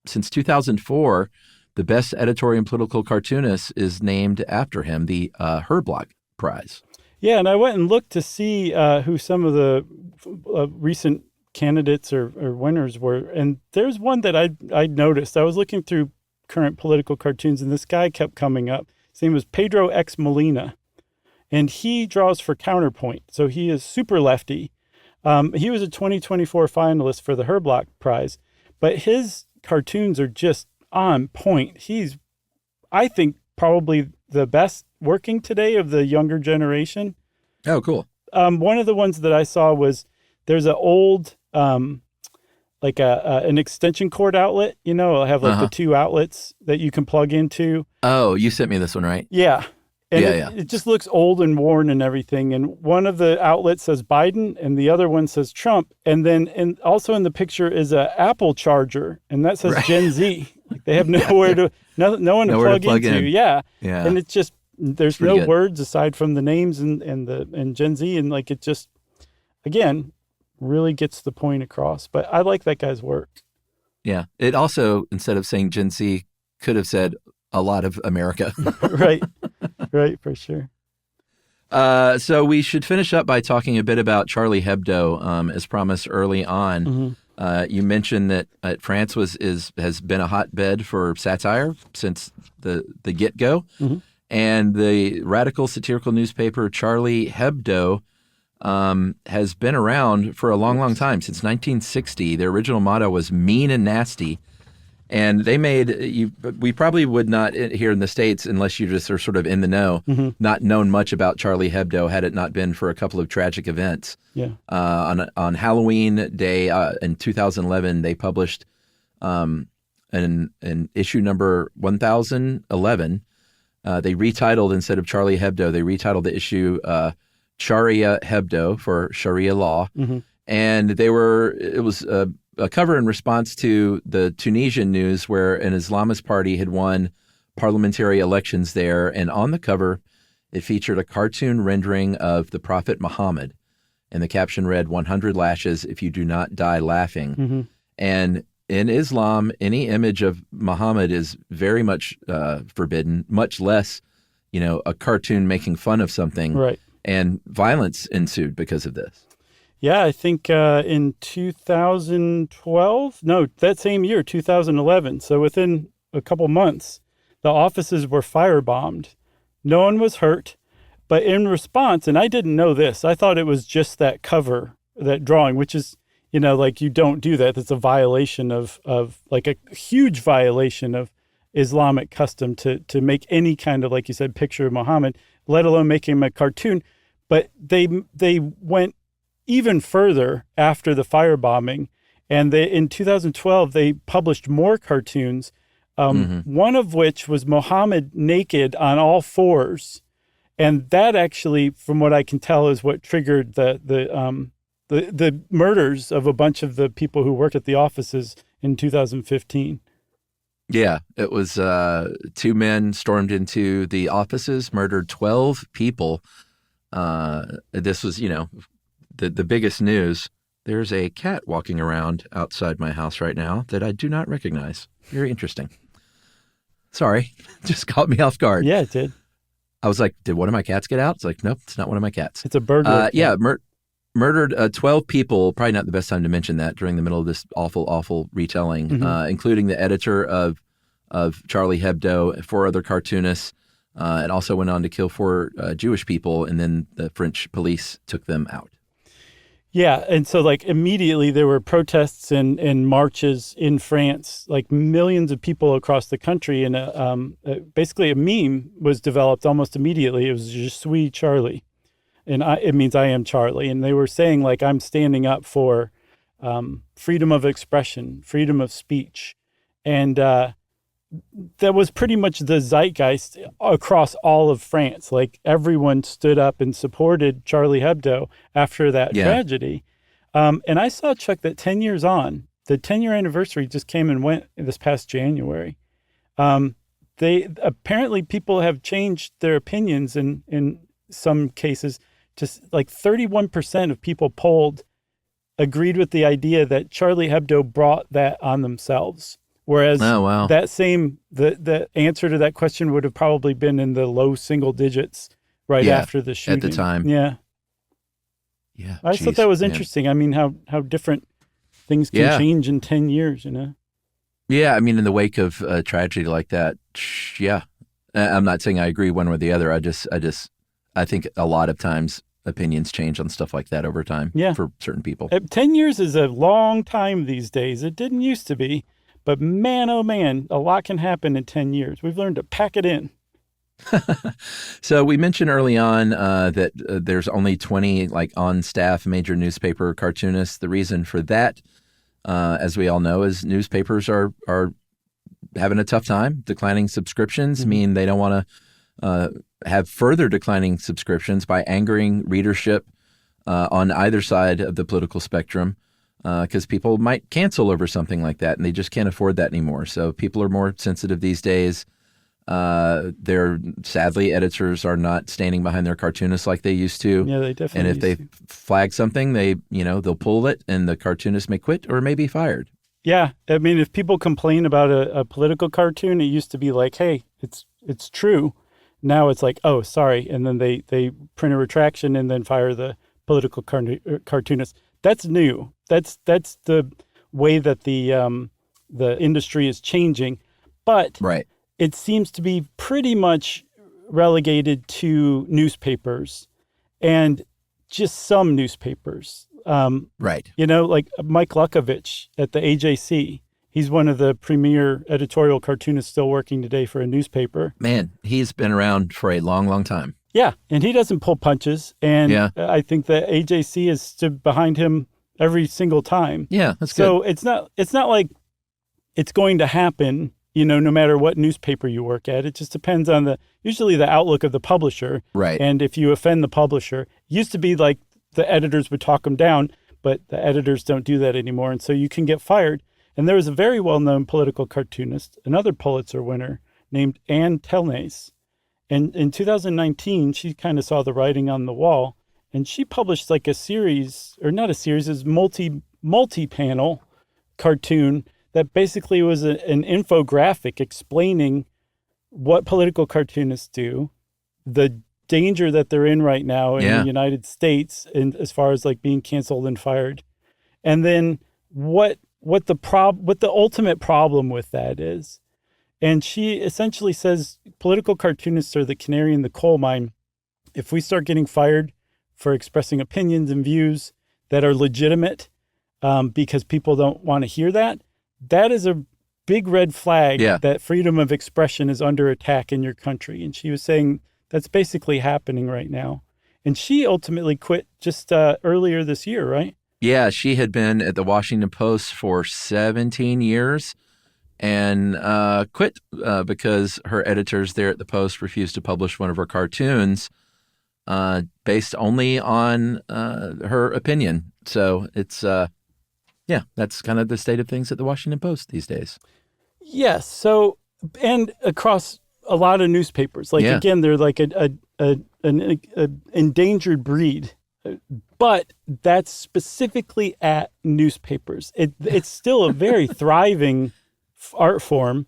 Speaker 3: since 2004, the best editorial and political cartoonist is named after him, the Herblock Prize. Yeah,
Speaker 2: and I went and looked to see who some of the recent candidates or winners were, and there's one that I noticed. I was looking through current political cartoons, and this guy kept coming up. His name was Pedro X. Molina, and he draws for Counterpoint, so he is super lefty. He was a 2024 finalist for the Herblock Prize, but his cartoons are just on point. He's, I think, probably the best working today of the younger generation.
Speaker 3: Oh, cool.
Speaker 2: One of the ones that I saw was there's an old, like an extension cord outlet, it'll have like the two outlets that you can plug into.
Speaker 3: Oh, you sent me this one, right?
Speaker 2: Yeah. And it just looks old and worn and everything. And one of the outlets says Biden and the other one says Trump. And then also in the picture is an Apple charger, and that says Gen Z. Like they have nowhere no one to plug into. Yeah. And it's just, there's no words aside from the names and Gen Z. And like, it just, again, really gets the point across. But I like that guy's work.
Speaker 3: Yeah. It also, instead of saying Gen Z, could have said a lot of America. Right, for sure. So we should finish up by talking a bit about Charlie Hebdo, as promised early on. Mm-hmm. You mentioned that France has been a hotbed for satire since the get-go. Mm-hmm. And the radical satirical newspaper Charlie Hebdo has been around for a long, long time, since 1960. Their original motto was mean and nasty. And they we probably would not here in the States, unless you just are sort of in the know, not known much about Charlie Hebdo had it not been for a couple of tragic events.
Speaker 2: Yeah.
Speaker 3: On Halloween Day in 2011, they published an issue number 1011. They retitled, instead of Charlie Hebdo, they retitled the issue Sharia Hebdo for Sharia law. Mm-hmm. And it was a cover in response to the Tunisian news where an Islamist party had won parliamentary elections there. And on the cover, it featured a cartoon rendering of the Prophet Muhammad. And the caption read, 100 lashes if you do not die laughing. Mm-hmm. And in Islam, any image of Muhammad is very much forbidden, much less, a cartoon making fun of something.
Speaker 2: Right.
Speaker 3: And violence ensued because of this.
Speaker 2: Yeah, I think in 2012, that same year, 2011. So within a couple months, the offices were firebombed. No one was hurt. But in response, and I didn't know this, I thought it was just that cover, that drawing, which is, like you don't do that. That's a violation of like a huge violation of Islamic custom to make any kind of, like you said, picture of Muhammad, let alone making him a cartoon. But they went even further after the firebombing, and in 2012 they published more cartoons. One of which was Muhammad naked on all fours, and that actually, from what I can tell, is what triggered the murders of a bunch of the people who worked at the offices in 2015.
Speaker 3: Yeah, it was 2 men stormed into the offices, murdered 12 people. This was, the biggest news There's a cat walking around outside my house right now that I do not recognize. Very interesting. Sorry, just caught me off guard.
Speaker 2: Yeah, it did.
Speaker 3: I was like, did one of my cats get out? It's like, nope, it's not one of my cats.
Speaker 2: It's a burglar.
Speaker 3: Yeah, murdered 12 people. Probably not the best time to mention that during the middle of this awful retelling, including the editor of Charlie Hebdo, 4 other cartoonists, and also went on to kill 4 Jewish people, and then the French police took them out.
Speaker 2: Yeah, and so like immediately there were protests and marches in France, like millions of people across the country, and basically a meme was developed almost immediately. It was "Je suis Charlie," and it means I am Charlie, and they were saying like I'm standing up for freedom of expression, freedom of speech, and that was pretty much the zeitgeist across all of France. Like everyone stood up and supported Charlie Hebdo after that tragedy. And I saw, Chuck, that 10 years on, the 10-year anniversary just came and went this past January. They apparently people have changed their opinions in some cases. Just like 31% of people polled agreed with the idea that Charlie Hebdo brought that on themselves. Whereas that same, the answer to that question would have probably been in the low single digits after the shooting.
Speaker 3: At the time.
Speaker 2: Yeah.
Speaker 3: Yeah.
Speaker 2: I just thought that was interesting. I mean, how different things can change in 10 years, you know?
Speaker 3: Yeah. I mean, in the wake of a tragedy like that, yeah. I'm not saying I agree one way or the other. I think a lot of times opinions change on stuff like that over time for certain people.
Speaker 2: 10 years is a long time these days. It didn't used to be. But man, oh man, a lot can happen in 10 years. We've learned to pack it in.
Speaker 3: So we mentioned early on that there's only 20 like on staff major newspaper cartoonists. The reason for that, as we all know, is newspapers are having a tough time. Declining subscriptions mean they don't want to have further declining subscriptions by angering readership on either side of the political spectrum. Because people might cancel over something like that, and they just can't afford that anymore. So people are more sensitive these days. Sadly, editors are not standing behind their cartoonists like they used to.
Speaker 2: Yeah, they definitely.
Speaker 3: And if they flag something, they'll pull it, and the cartoonist may quit or may be fired. Yeah,
Speaker 2: I mean, if people complain about a political cartoon, it used to be like, "Hey, it's true." Now it's like, "Oh, sorry," and then they print a retraction and then fire the political cartoonist. That's new. That's the way that the industry is changing, but it seems to be pretty much relegated to newspapers and just some newspapers. You know, like Mike Lukovich at the AJC. He's one of the premier editorial cartoonists still working today for a newspaper.
Speaker 3: Man, he's been around for a long, long time.
Speaker 2: Yeah, and he doesn't pull punches. And I think the AJC has stood behind him every single time.
Speaker 3: Yeah, that's good.
Speaker 2: So it's not like it's going to happen, you know, no matter what newspaper you work at. It just depends on usually the outlook of the publisher.
Speaker 3: Right.
Speaker 2: And if you offend the publisher, it used to be like the editors would talk them down, but the editors don't do that anymore. And so you can get fired. And there was a very well-known political cartoonist, another Pulitzer winner named Ann Telnace. And in 2019, she kind of saw the writing on the wall. And she published like a series, or not a series, it's multi-panel cartoon that basically was an infographic explaining what political cartoonists do, the danger that they're in right now in the United States, and as far as like being canceled and fired, and then what the ultimate problem with that is. And she essentially says political cartoonists are the canary in the coal mine. If we start getting fired for expressing opinions and views that are legitimate because people don't want to hear that, that is a big red flag that freedom of expression is under attack in your country. And she was saying that's basically happening right now. And she ultimately quit just earlier this year, right?
Speaker 3: Yeah, she had been at the Washington Post for 17 years and quit because her editors there at the Post refused to publish one of her cartoons based only on her opinion. So it's, that's kind of the state of things at the Washington Post these days.
Speaker 2: Yes. So, and across a lot of newspapers, like again, they're like an endangered breed. But that's specifically at newspapers. It's still a very thriving art form.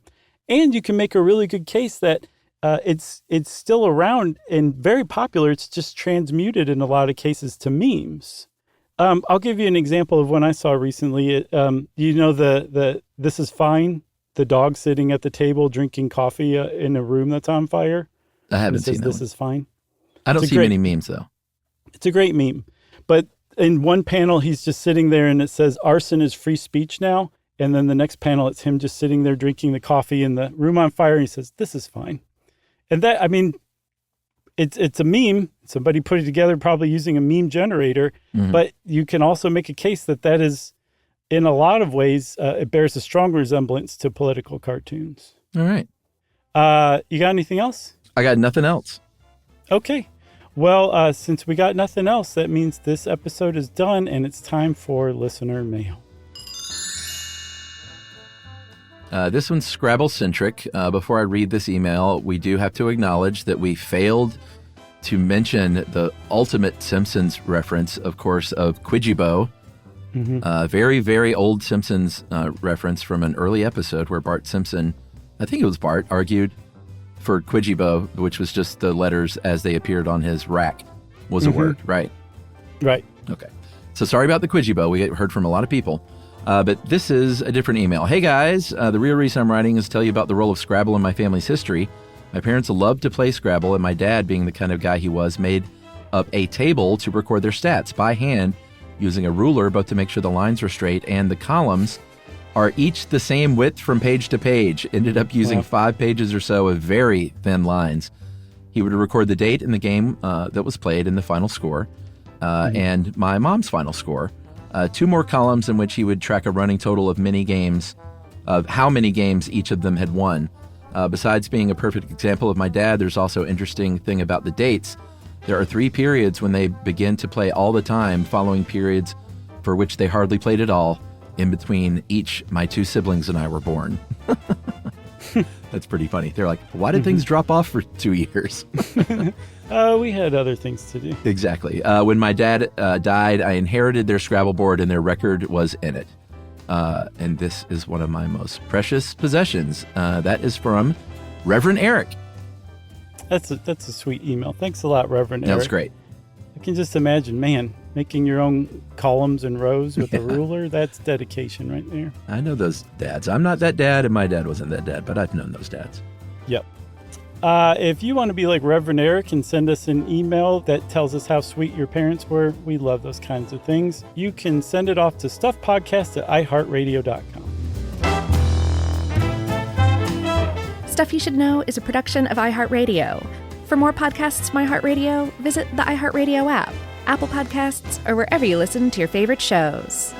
Speaker 2: And you can make a really good case that it's still around and very popular. It's just transmuted in a lot of cases to memes. I'll give you an example of one I saw recently. The This Is Fine, the dog sitting at the table drinking coffee in a room that's on fire.
Speaker 3: I haven't seen that.
Speaker 2: This Is Fine.
Speaker 3: I don't see many memes though.
Speaker 2: It's a great meme. But in one panel, he's just sitting there and it says, "Arson is free speech now." And then the next panel, it's him just sitting there drinking the coffee in the room on fire. And he says, "This is fine." And that, I mean, it's a meme. Somebody put it together probably using a meme generator. Mm-hmm. But you can also make a case that is, in a lot of ways, it bears a strong resemblance to political cartoons.
Speaker 3: All right.
Speaker 2: You got anything else?
Speaker 3: I got nothing else.
Speaker 2: Okay. Well, since we got nothing else, that means this episode is done and it's time for listener mail.
Speaker 3: This one's Scrabble-centric. Before I read this email, we do have to acknowledge that we failed to mention the ultimate Simpsons reference, of course, of Quidgibo. Mm-hmm. Very, very old Simpsons reference from an early episode where Bart Simpson, I think it was Bart, argued for Quidgibo, which was just the letters as they appeared on his rack, was a word, right?
Speaker 2: Right.
Speaker 3: Okay. So sorry about the Quidgibo. We heard from a lot of people. But this is a different email. Hey guys, the real reason I'm writing is to tell you about the role of Scrabble in my family's history. My parents loved to play Scrabble, and my dad, being the kind of guy he was, made up a table to record their stats by hand using a ruler, both to make sure the lines were straight and the columns are each the same width from page to page. Ended up using 5 pages or so of very thin lines. He would record the date in the game that was played and the final score, and my mom's final score. 2 more columns in which he would track a running total of many games, of how many games each of them had won. Besides being a perfect example of my dad, there's also an interesting thing about the dates. There are 3 periods when they begin to play all the time, following periods for which they hardly played at all. In between each, my 2 siblings and I were born. That's pretty funny. They're like, why did things drop off for 2 years?
Speaker 2: We had other things to do.
Speaker 3: Exactly. When my dad died, I inherited their Scrabble board and their record was in it. And this is one of my most precious possessions. That is from Reverend Eric.
Speaker 2: That's a sweet email. Thanks a lot, Reverend Eric.
Speaker 3: That was great.
Speaker 2: I can just imagine, man, making your own columns and rows with a ruler. That's dedication right there.
Speaker 3: I know those dads. I'm not that dad, and my dad wasn't that dad, but I've known those dads.
Speaker 2: Yep. If you want to be like Reverend Eric and send us an email that tells us how sweet your parents were, we love those kinds of things. You can send it off to stuffpodcast@iheartradio.com.
Speaker 1: Stuff You Should Know is a production of iHeartRadio. For more podcasts from iHeartRadio, visit the iHeartRadio app, Apple Podcasts, or wherever you listen to your favorite shows.